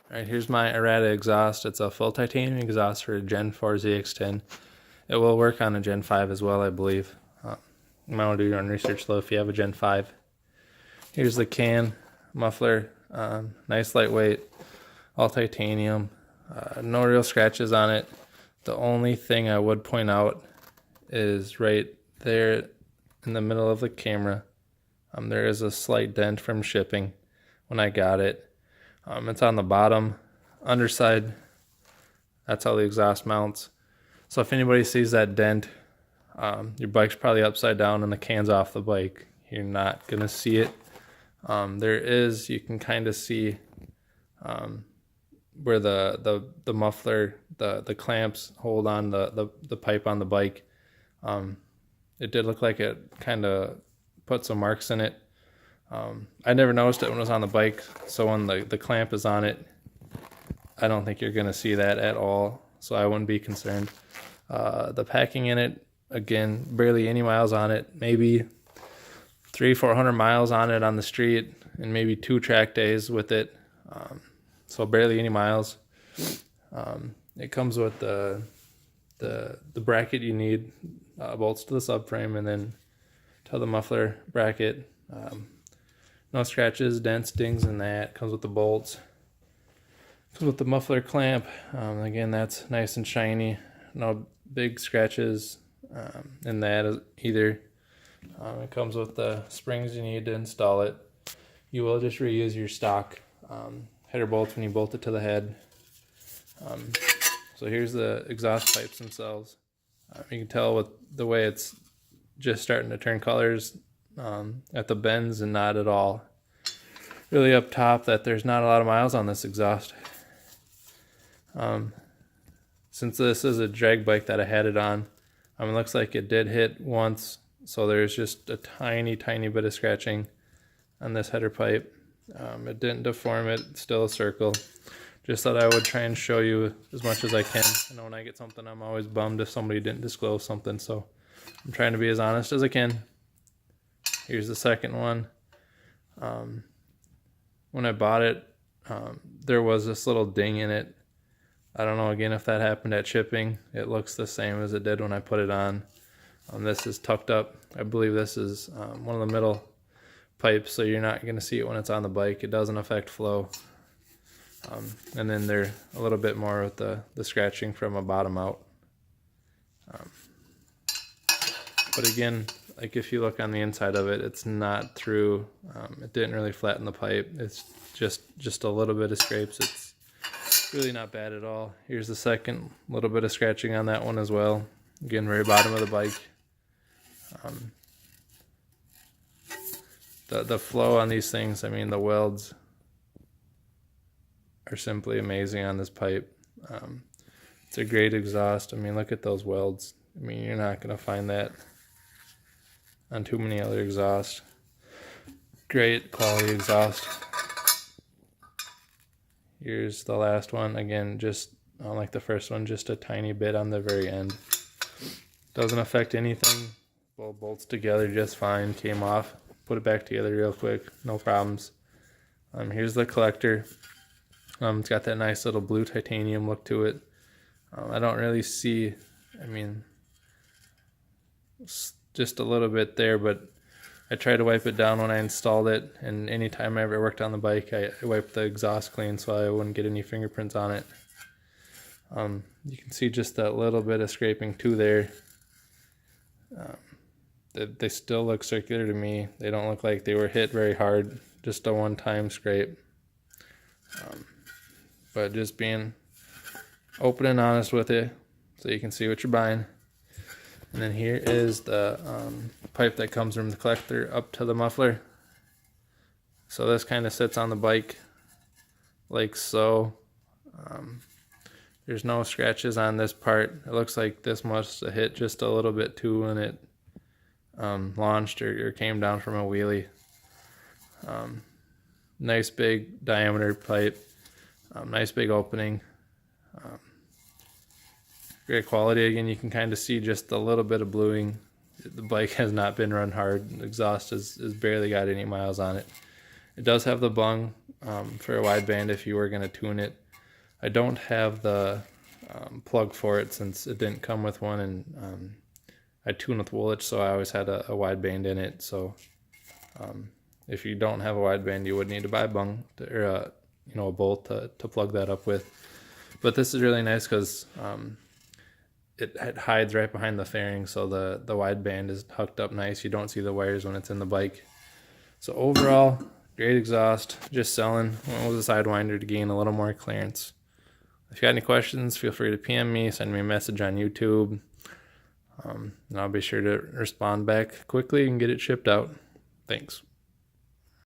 Alright, here's my Errata exhaust. It's a full titanium exhaust for a Gen 4 ZX10. It will work on a Gen 5 as well, I believe. You might want to do your own research though if you have a Gen 5. Here's the can muffler. Nice lightweight, all titanium. No real scratches on it. The only thing I would point out is right there in the middle of the camera. There is a slight dent from shipping when I got it. It's on the bottom underside. That's how the exhaust mounts. So if anybody sees that dent, your bike's probably upside down and the can's off the bike. You're not gonna see it. You can kind of see where the muffler, the clamps hold on the pipe on the bike. It did look like it kind of put some marks in it. I never noticed it when it was on the bike, so when the clamp is on it, I don't think you're going to see that at all, so I wouldn't be concerned. The packing in it, again, barely any miles on it, maybe 300-400 miles on it on the street, and maybe 2 track days with it, so barely any miles. It comes with the bracket you need, bolts to the subframe, and then to the muffler bracket. No scratches, dents, dings in that. Comes with the bolts. Comes with the muffler clamp. Again, that's nice and shiny. No big scratches in that either. It comes with the springs you need to install it. You will just reuse your stock header bolts when you bolt it to the head. So here's the exhaust pipes themselves. You can tell with the way it's just starting to turn colors at the bends, and not at all really up top, that there's not a lot of miles on this exhaust. Since this is a drag bike that I had it on, it looks like it did hit once, so there's just a tiny bit of scratching on this header pipe. It didn't deform it, it's still a circle. Just thought I would try and show you as much as I can. I know when I get something, I'm always bummed if somebody didn't disclose something, so I'm trying to be as honest as I can. Here's the second one. When I bought it, there was this little ding in it. I don't know, again, if that happened at shipping. It looks the same as it did when I put it on. This is tucked up. I believe this is one of the middle pipes, so you're not going to see it when it's on the bike. It doesn't affect flow. And then they're a little bit more with the scratching from a bottom out. But again, like if you look on the inside of it, it's not through. It didn't really flatten the pipe. It's just a little bit of scrapes. It's really not bad at all. Here's the second little bit of scratching on that one as well. Again, very bottom of the bike. The flow on these things, I mean, the welds are simply amazing on this pipe. It's a great exhaust. I mean, look at those welds. I mean, you're not going to find that on too many other exhausts. Great quality exhaust. Here's the last one. Again, just like the first one, just a tiny bit on the very end. Doesn't affect anything. Well, bolts together just fine. Came off. Put it back together real quick. No problems. Here's the collector. It's got that nice little blue titanium look to it. I don't really see, I mean, just a little bit there, but I tried to wipe it down when I installed it, and anytime I ever worked on the bike, I wiped the exhaust clean so I wouldn't get any fingerprints on it. You can see just that little bit of scraping too there. They still look circular to me. They don't look like they were hit very hard, just a one-time scrape. But just being open and honest with it so you can see what you're buying. And then here is the pipe that comes from the collector up to the muffler. So this kind of sits on the bike like so. There's no scratches on this part. It looks like this must have hit just a little bit too when it launched or came down from a wheelie. Nice big diameter pipe. Nice big opening. Great quality. Again, you can kind of see just a little bit of bluing. The bike has not been run hard. The exhaust has barely got any miles on it. It does have the bung for a wideband if you were going to tune it. I don't have the plug for it since it didn't come with one, and I tune with Woolwich, so I always had a wideband in it. So if you don't have a wideband, you would need to buy a bung or a bolt to plug that up with. But this is really nice because it hides right behind the fairing, so the wideband is hooked up nice. You don't see the wires when it's in the bike. So overall, great exhaust. Just selling. Went with a Sidewinder to gain a little more clearance. If you got any questions, feel free to PM me, send me a message on YouTube, and I'll be sure to respond back quickly and get it shipped out. Thanks.